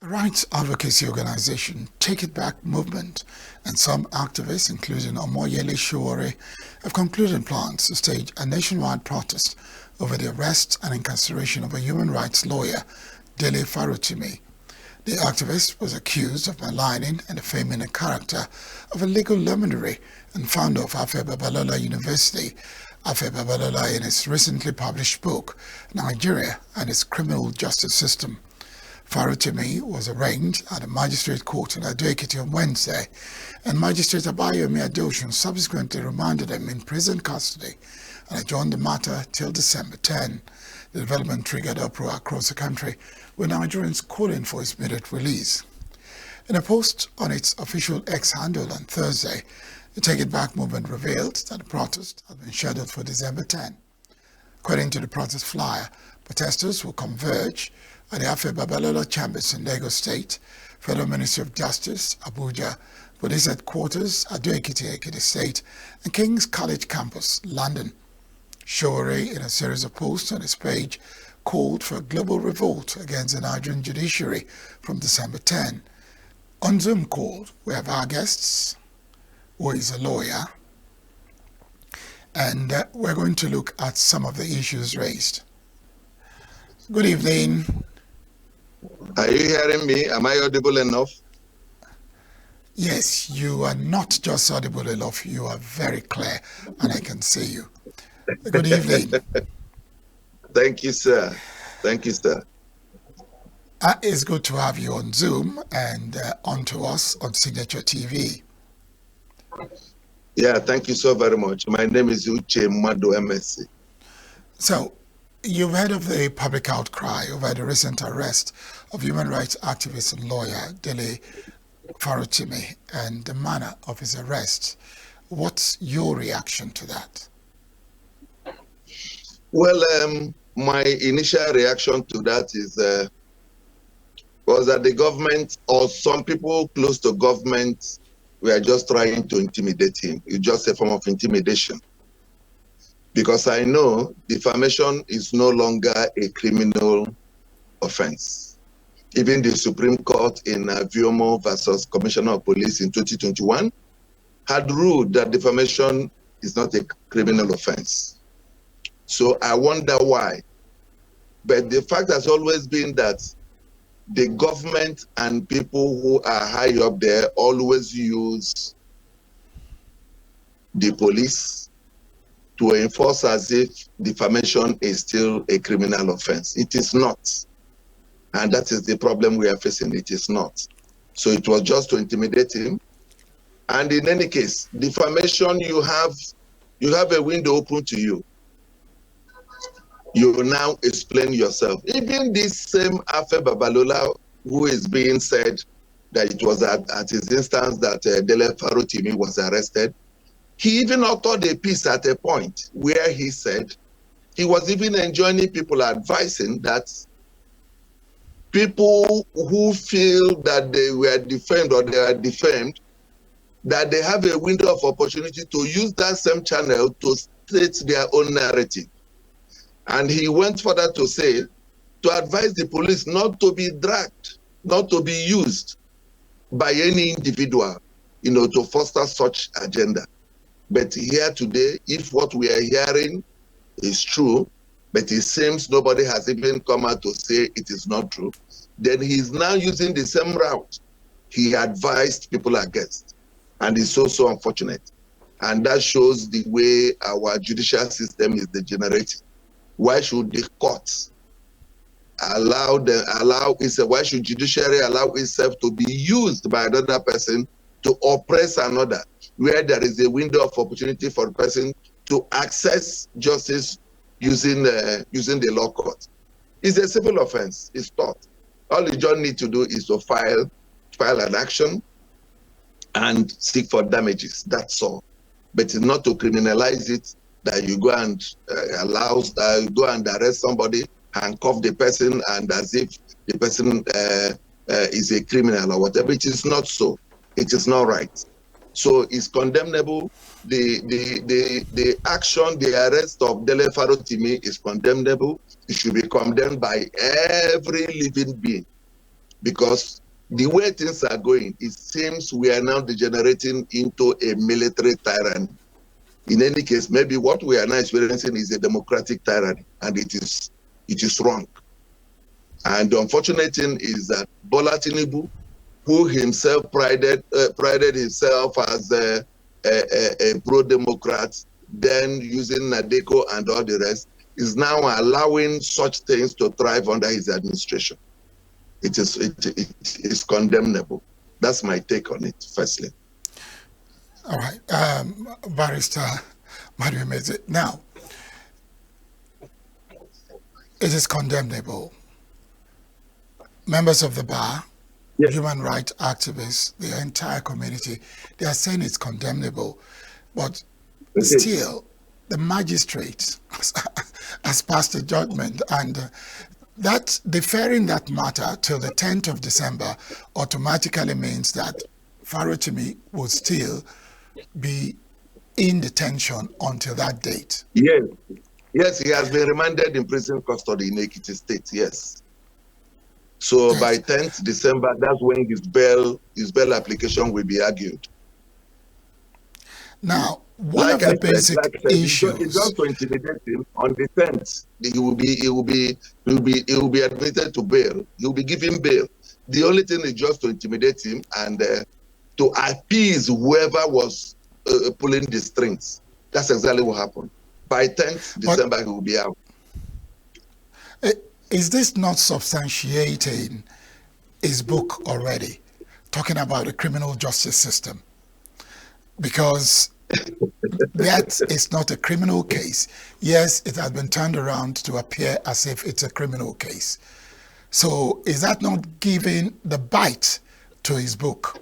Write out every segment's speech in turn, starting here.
Rights advocacy organization Take It Back movement and some activists, including Omoyele Sowore, have concluded plans to stage a nationwide protest over the arrest and incarceration of a human rights lawyer, Dele Farotimi. The activist was accused of maligning and defaming the character of a legal luminary and founder of Afe Babalola University, Afe Babalola, in his recently published book, Nigeria and its Criminal Justice System. Farotimi was arraigned at the Magistrate Court in Ado-Ekiti on Wednesday, and Magistrate Abayomi Adeosun subsequently remanded him in prison custody and adjourned the matter till December 10. The development triggered uproar across the country, with Nigerians calling for his immediate release. In a post on its official X handle on Thursday, the Take It Back movement revealed that the protest had been scheduled for December 10. According to the protest flyer, protesters will converge at the Afe Babalola Chambers in Lagos State, Federal Ministry of Justice, Abuja, Police Headquarters, Ado-Ekiti, Ekiti State, and King's College Campus, London. Sowore, in a series of posts on his page, called for a global revolt against the Nigerian Judiciary from December 10. On Zoom call, we have our guests, who is a lawyer, and we're going to look at some of the issues raised. Good evening. Are you hearing me? Am I audible enough? Yes, you are not just audible enough, you are very clear, and I can see you. Good evening. Thank you, sir. Thank you, sir. It's good to have you on Zoom and on to us on Signature TV. Yeah, thank you so very much. My name is Uche Mado MSc. So, you've heard of the public outcry over the recent arrest of human rights activist and lawyer Dele Farotimi and the manner of his arrest. What's your reaction to that? Well, my initial reaction to that is was that the government or some people close to government were just trying to intimidate him. It's just a form of intimidation. Because I know defamation is no longer a criminal offense. Even the Supreme Court in Viomo versus Commissioner of Police in 2021 had ruled that defamation is not a criminal offense. So I wonder why. But the fact has always been that the government and people who are high up there always use the police to enforce as if defamation is still a criminal offense. It is not. And that is the problem we are facing. It is not. So it was just to intimidate him. And in any case, defamation, you have a window open to you. You now explain yourself. Even this same Afe Babalola, who is being said that it was at his instance that Dele Farotimi was arrested, he even authored a piece at a point where he said he was even enjoining people, advising that people who feel that they were defamed or they are defamed, that they have a window of opportunity to use that same channel to state their own narrative. And he went further to say, to advise the police not to be dragged, not to be used by any individual, to foster such agenda. But here today, if what we are hearing is true, but it seems nobody has even come out to say it is not true, then he's now using the same route he advised people against. And it's so unfortunate. And that shows the way our judicial system is degenerating. Why should the courts why should judiciary allow itself to be used by another person to oppress another, where there is a window of opportunity for a person to access justice using the law court? It's a civil offense. It's not. All you just need to do is to file an action and seek for damages. That's all. But it's not to criminalize it, that you go and go and arrest somebody, handcuff the person, and as if the person is a criminal or whatever. It is not so. It is not right. So it's condemnable. The action, the arrest of Dele Farotimi is condemnable. It should be condemned by every living being. because the way things are going, it seems we are now degenerating into a military tyranny. In any case, maybe what we are now experiencing is a democratic tyranny, and it is wrong. And the unfortunate thing is that Bola Tinubu, who himself prided himself as a pro-democrat, then using Nadeko and all the rest, is now allowing such things to thrive under his administration. It is condemnable. That's my take on it, firstly. All right, Barrister Maduemeze. Now, it is condemnable. Members of the bar, yes, human rights activists, the entire community, they are saying it's condemnable. But still, the magistrate has passed a judgment, and that deferring that matter till the 10th of December automatically means that Farotimi will still be in detention until that date. Yes, yes, he has been remanded in prison custody in Ekiti State, yes. So yes, by 10th December, that's when his bail application will be argued. Now, one of the basic issues. It's just to intimidate him. On the 10th, he will be admitted to bail. He will be given bail. The only thing is just to intimidate him and to appease whoever was pulling the strings. That's exactly what happened. By 10th December, he will be out. Is this not substantiating his book already, talking about the criminal justice system? Because that is not a criminal case. Yes, it has been turned around to appear as if it's a criminal case. So is that not giving the bite to his book?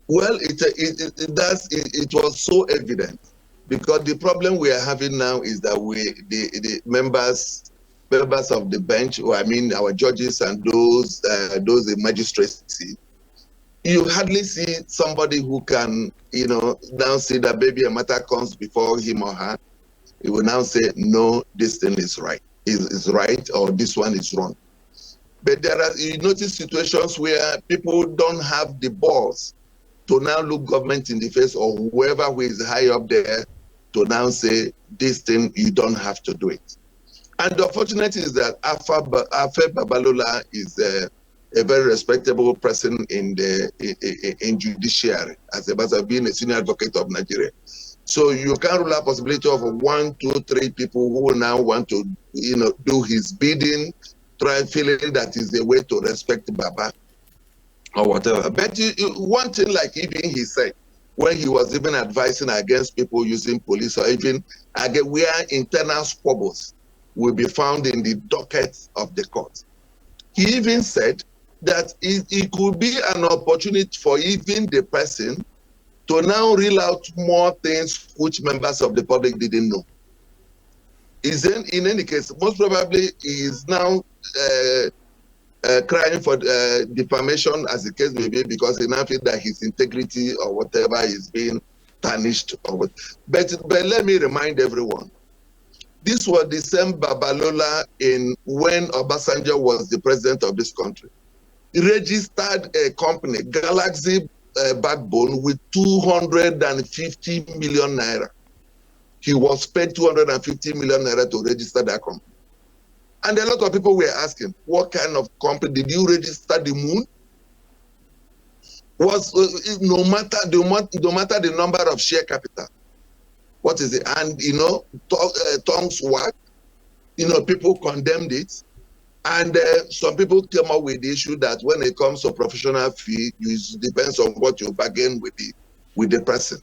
Well, it was so evident, because the problem we are having now is that the members of the bench, or I mean our judges and those in magistracy, you hardly see somebody who can, now say that maybe a matter comes before him or her. He will now say, no, this thing is right, is right, or this one is wrong. But you notice situations where people don't have the balls to now look government in the face, or whoever who is high up there, to now say, this thing, you don't have to do it. And the unfortunate is that Afe Babalola is a very respectable person in Judiciary, as being a senior advocate of Nigeria. So you can't rule out possibility of 1, 2, 3 people who will now want to, do his bidding, feeling that is the way to respect Baba or whatever. But one thing, like even he said, when he was even advising against people using police, or even where internal squabbles will be found in the docket of the court. He even said that it could be an opportunity for even the person to now reel out more things which members of the public didn't know. In any case, most probably he is now crying for defamation, as the case may be, because he now feels that his integrity or whatever is being tarnished. But let me remind everyone, this was the same Babalola when Obasanjo was the president of this country. He registered a company, Galaxy Backbone, with 250 million naira. He was paid 250 million naira to register that company. And a lot of people were asking, what kind of company? Did you register the moon? No matter the number of share capital, what is it? And, tongues work, people condemned it. And some people came up with the issue that when it comes to professional fee, it depends on what you bargain with the person.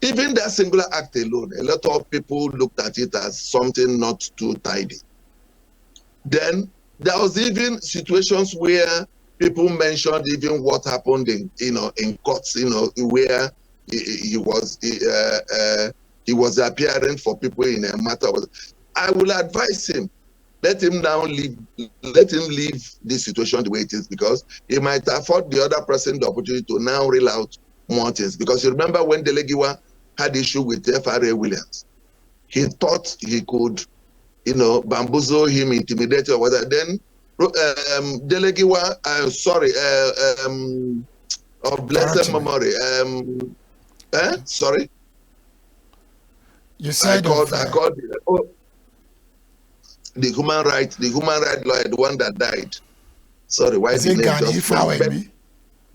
Even that singular act alone, a lot of people looked at it as something not too tidy. Then there was even situations where people mentioned even what happened in courts, where he was appearing for people in a matter of. I will advise him, let him leave this situation the way it is, because he might afford the other person the opportunity to now reel out more things. Because you remember when Dele had issue with FRA Williams, he thought he could, bamboozle him, intimidate or whatever. Then Delegiwa, sorry, of blessed Farotimi. memory. Sorry, You said I called the human rights lawyer, the one that died. Sorry, why is the it name Gani just went. But me?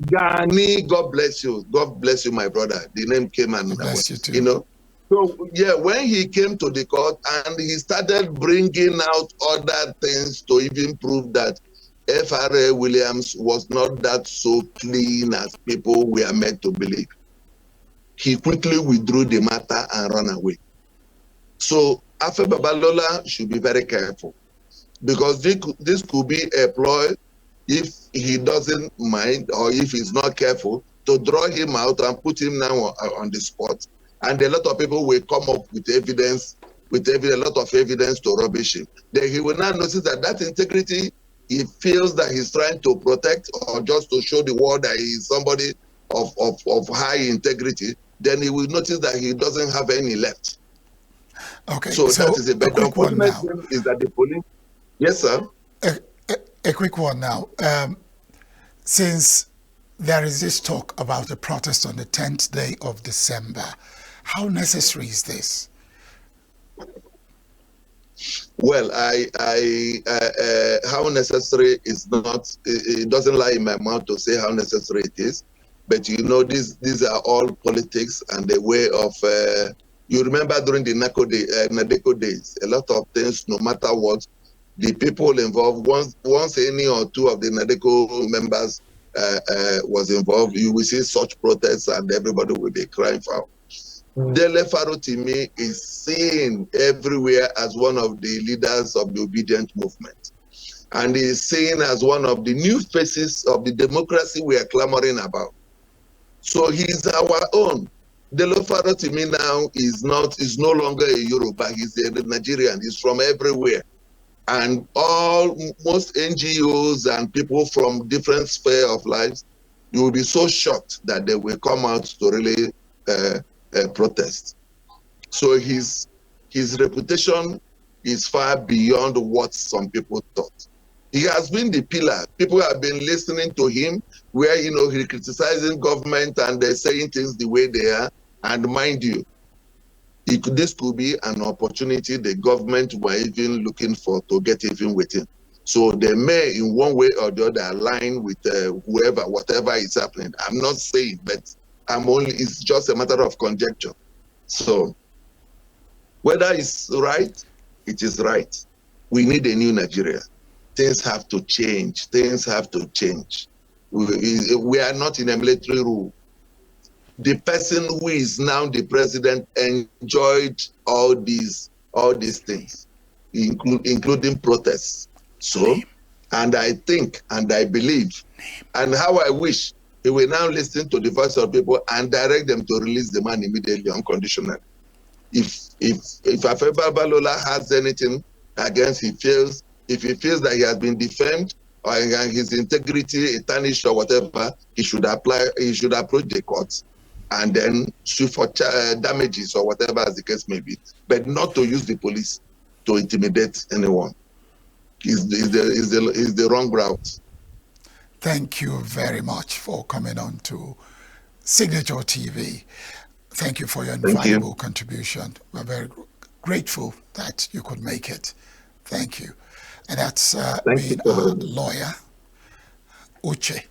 Gani, God bless you. God bless you, my brother. The name came and Bless you too. you know. So yeah, when he came to the court and he started bringing out other things to even prove that FRA Williams was not that so clean as people were meant to believe, he quickly withdrew the matter and ran away. So Afe Babalola should be very careful, because this could be a ploy, if he doesn't mind or if he's not careful, to draw him out and put him now on the spot. And a lot of people will come up with evidence, a lot of evidence to rubbish him. Then he will now notice that integrity he feels that he's trying to protect, or just to show the world that he is somebody of high integrity, then he will notice that he doesn't have any left. Okay, so that is it. But the unfortunate thing is that the police. Yes, sir. A quick one now. Since there is this talk about a protest on the 10th day of December, how necessary is this? Well, how necessary is not, it doesn't lie in my mouth to say how necessary it is. But you know, these are all politics and the way of, you remember during the Nadeko days, a lot of things, no matter what, the people involved, once any or two of the Nadeko members was involved, you will see such protests and everybody will be crying for. Dele Farotimi is seen everywhere as one of the leaders of the obedient movement. And he is seen as one of the new faces of the democracy we are clamoring about. So he is our own. Dele Farotimi now is no longer a Yoruba, he's a Nigerian, he's from everywhere. And most NGOs and people from different spheres of life, you will be so shocked that they will come out to really protest. So his reputation is far beyond what some people thought. He has been the pillar. People have been listening to him, where he criticizing government and they're saying things the way they are. And mind you, this could be an opportunity the government were even looking for to get even with him. So they may, in one way or the other, align with whoever, whatever is happening. I'm not saying, but it's just a matter of conjecture. So whether it's right, it is right. We need a new Nigeria. Things have to change. Things have to change. We are not in a military rule. The person who is now the president enjoyed all these things, including protests. So, and I think, and I believe, and how I wish he will now listen to the voice of people and direct them to release the man immediately, unconditionally. If Afe Babalola has anything against, if he feels that he has been defamed or his integrity tarnished or whatever, he should approach the courts and then sue for damages or whatever as the case may be, but not to use the police to intimidate anyone. Is the wrong route. Thank you very much for coming on to Signature TV. Thank you for your invaluable contribution. We're very grateful that you could make it. Thank you. And that's been our lawyer, Uche.